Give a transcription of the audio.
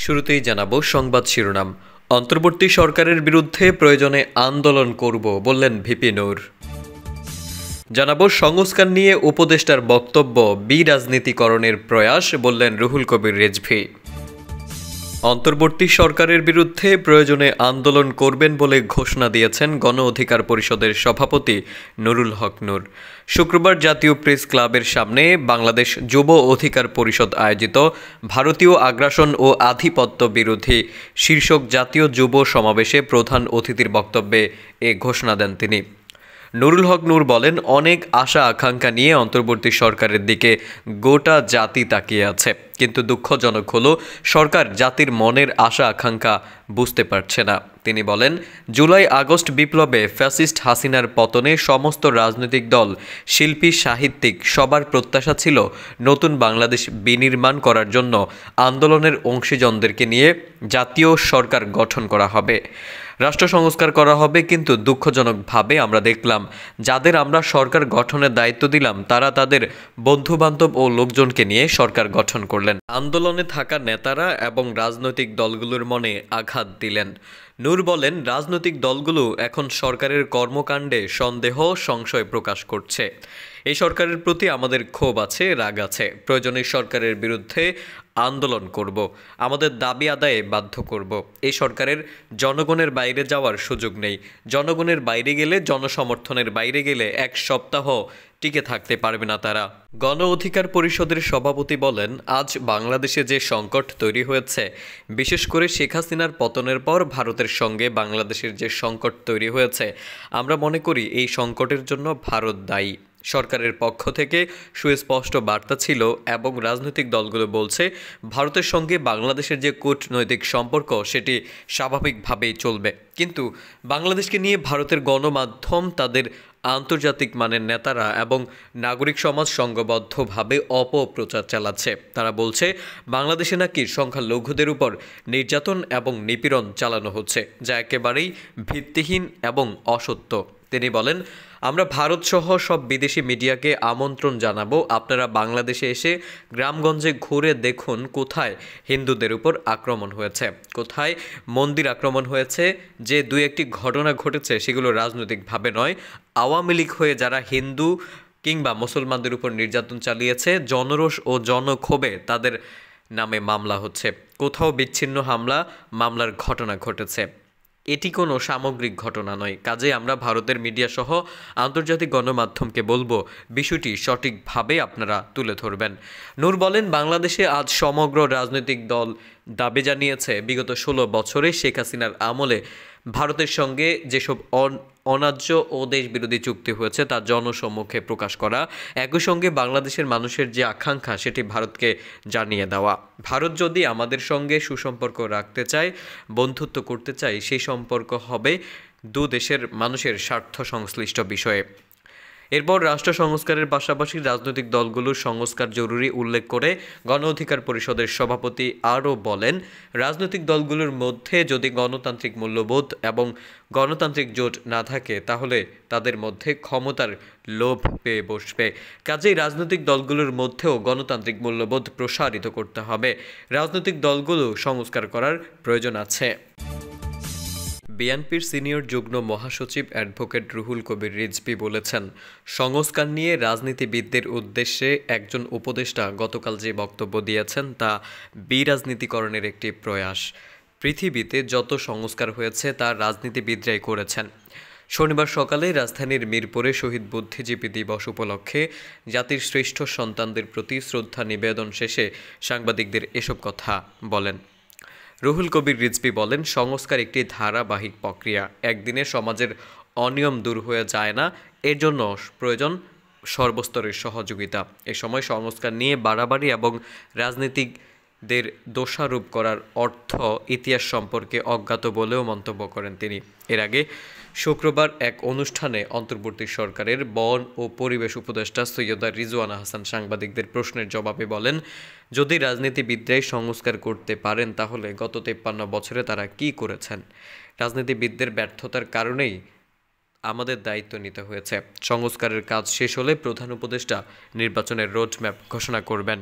শুরুতেই জানাবো সংবাদ শিরোনাম। অন্তর্বর্তী সরকারের বিরুদ্ধে প্রয়োজনে আন্দোলন করব বললেন ভিপি নূর। জানাবো সংস্কার নিয়ে উপদেষ্টার বক্তব্য বিরাজনীতিকরণের প্রয়াস বললেন রুহুল কবির রিজভী। অন্তর্বর্তী সরকারের বিরুদ্ধে প্রয়োজনে আন্দোলন করবেন বলে ঘোষণা দিয়েছেন গণ অধিকার পরিষদের সভাপতি নুরুল হক নূর। শুক্রবার জাতীয় প্রেস ক্লাবের সামনে বাংলাদেশ যুব অধিকার পরিষদ আয়োজিত ভারতীয় আগ্রাসন ও আধিপত্য বিরোধী শীর্ষক জাতীয় যুব সমাবেশে প্রধান অতিথির বক্তব্যে এ ঘোষণা দেন তিনি। নুরুল হক নূর বলেন, অনেক আশা আকাঙ্ক্ষা নিয়ে অন্তর্বর্তী সরকারের দিকে গোটা জাতি তাকিয়ে আছে, কিন্তু দুঃখজনক হলো সরকার জাতির মনের আশা আকাঙ্ক্ষা বুঝতে পারছে না। তিনি বলেন, জুলাই আগস্ট বিপ্লবে ফ্যাসিস্ট হাসিনার পতনে সমস্ত রাজনৈতিক দল, শিল্পী, সাহিত্যিক সবার প্রত্যাশা ছিল নতুন বাংলাদেশ বিনির্মাণ করার জন্য আন্দোলনের অংশীজনদেরকে নিয়ে জাতীয় সরকার গঠন করা হবে, রাষ্ট্র সংস্কার করা হবে। কিন্তু দুঃখজনকভাবে আমরা দেখলাম যাদের আমরা সরকার গঠনের দায়িত্ব দিলাম তারা তাদের বন্ধুবান্ধব ও লোকজনকে নিয়ে সরকার গঠন করলেন। আন্দোলনে থাকা নেতারা এবং রাজনৈতিক দলগুলোর মনে আঘাত দিলেন। নূর বলেন, রাজনৈতিক দলগুলো এখন সরকারের কর্মকাণ্ডে সন্দেহ, সংশয় প্রকাশ করছে। এই সরকারের প্রতি আমাদের ক্ষোভ আছে, রাগ আছে। প্রয়োজনে সরকারের বিরুদ্ধে আন্দোলন করব, আমাদের দাবি আদায়ে বাধ্য করব। এই সরকারের জনগণের বাইরে যাওয়ার সুযোগ নেই। জনগণের বাইরে গেলে, জনসমর্থনের বাইরে গেলে এক সপ্তাহ টিকে থাকতে পারবে না তারা। গণ অধিকার পরিষদের সভাপতি বলেন, আজ বাংলাদেশে যে সংকট তৈরি হয়েছে, বিশেষ করে শেখ হাসিনার পতনের পর ভারতের সঙ্গে বাংলাদেশের যে সংকট তৈরি হয়েছে, আমরা মনে করি এই সংকটের জন্য ভারত দায়ী। সরকারের পক্ষ থেকে সুস্পষ্ট বার্তা ছিল এবং রাজনৈতিক দলগুলো বলছে ভারতের সঙ্গে বাংলাদেশের যে কূটনৈতিক সম্পর্ক সেটি স্বাভাবিকভাবেই চলবে। কিন্তু বাংলাদেশকে নিয়ে ভারতের গণমাধ্যম, তাদের আন্তর্জাতিক মানের নেতারা এবং নাগরিক সমাজ সংঘবদ্ধভাবে অপপ্রচার চালাচ্ছে। তারা বলছে বাংলাদেশে নাকি সংখ্যালঘুদের উপর নির্যাতন এবং নিপীড়ন চালানো হচ্ছে, যা একেবারেই ভিত্তিহীন এবং অসত্য। তিনি বলেন, আমরা ভারতসহ সব বিদেশি মিডিয়াকে আমন্ত্রণ জানাবো, আপনারা বাংলাদেশে এসে গ্রামগঞ্জে ঘুরে দেখুন কোথায় হিন্দুদের উপর আক্রমণ হয়েছে, কোথায় মন্দির আক্রমণ হয়েছে। যে দুই একটি ঘটনা ঘটেছে সেগুলো রাজনৈতিকভাবে নয়, আওয়ামী লীগ হয়ে যারা হিন্দু কিংবা মুসলমানদের উপর নির্যাতন চালিয়েছে, জনরোষ ও জনক্ষোভে তাদের নামে মামলা হচ্ছে। কোথাও বিচ্ছিন্ন মামলার ঘটনা ঘটেছে। এটি কোনো সামগ্রিক ঘটনা নয়। কাজে আমরা ভারতের মিডিয়া সহ আন্তর্জাতিক গণমাধ্যমকে বলবো বিষয়টি সঠিকভাবে আপনারা তুলে ধরবেন। নূর বলেন, বাংলাদেশে আজ সমগ্র রাজনৈতিক দল দাবি জানিয়েছে বিগত 16 বছরে শেখ হাসিনার আমলে ভারতের সঙ্গে যেসব অন্যায্য ও দেশবিরোধী চুক্তি হয়েছে তা জনসম্মুখে প্রকাশ করা, একই সঙ্গে বাংলাদেশের মানুষের যে আকাঙ্ক্ষা সেটি ভারতকে জানিয়ে দেওয়া। ভারত যদি আমাদের সঙ্গে সুসম্পর্ক রাখতে চায়, বন্ধুত্ব করতে চায়, সেই সম্পর্ক হবে দু দেশের মানুষের স্বার্থ সংশ্লিষ্ট বিষয়ে। এরপর রাষ্ট্র সংস্কারের পাশাপাশি রাজনৈতিক দলগুলোর সংস্কার জরুরি উল্লেখ করে গণ অধিকার পরিষদের সভাপতি আরও বলেন, রাজনৈতিক দলগুলোর মধ্যে যদি গণতান্ত্রিক মূল্যবোধ এবং গণতান্ত্রিক জোট না থাকে তাহলে তাদের মধ্যে ক্ষমতার লোভ পেয়ে বসবে। কাজেই রাজনৈতিক দলগুলোর মধ্যেও গণতান্ত্রিক মূল্যবোধ প্রসারিত করতে হবে। রাজনৈতিক দলগুলো সংস্কার করার প্রয়োজন আছে। বিএনপির সিনিয়র যুগ্ম মহাসচিব অ্যাডভোকেট রুহুল কবির রিজভী বলেছেন, সংস্কার নিয়ে রাজনীতিবিদদের উদ্দেশ্যে একজন উপদেষ্টা গতকাল যে বক্তব্য দিয়েছেন তা বিরাজনীতিকরণের একটি প্রয়াস। পৃথিবীতে যত সংস্কার হয়েছে তা রাজনীতিবিদরাই করেছেন। শনিবার সকালে রাজধানীর মিরপুরে শহীদ বুদ্ধিজীবী দিবস উপলক্ষে জাতির শ্রেষ্ঠ সন্তানদের প্রতি শ্রদ্ধা নিবেদন শেষে সাংবাদিকদের এসব কথা বলেন। রুহুল কবির রিজভী বলেন, সংস্কার একটি ধারাবাহিক প্রক্রিয়া, একদিনে সমাজের অনিয়ম দূর হয়ে যায় না, এর জন্য প্রয়োজন সর্বস্তরের সহযোগিতা। এ সময় সংস্কার নিয়ে বাড়াবাড়ি এবং রাজনীতিকদের দোষারোপ করার অর্থ ইতিহাস সম্পর্কে অজ্ঞাত বলেও মন্তব্য করেন তিনি। এর আগে শুক্রবার এক অনুষ্ঠানে অন্তর্বর্তী সরকারের বন ও পরিবেশ উপদেষ্টা সৈয়দা রিজওয়ানা হাসান সাংবাদিকদের প্রশ্নের জবাবে বলেন, যদি রাজনীতিবিদরাই সংস্কার করতে পারেন তাহলে গত 53 বছরে তারা কি করেছেন? রাজনীতিবিদদের ব্যর্থতার কারণেই আমাদের দায়িত্ব নিতে হয়েছে। সংস্কারের কাজ শেষ হলে প্রধান উপদেষ্টা নির্বাচনের রোডম্যাপ ঘোষণা করবেন।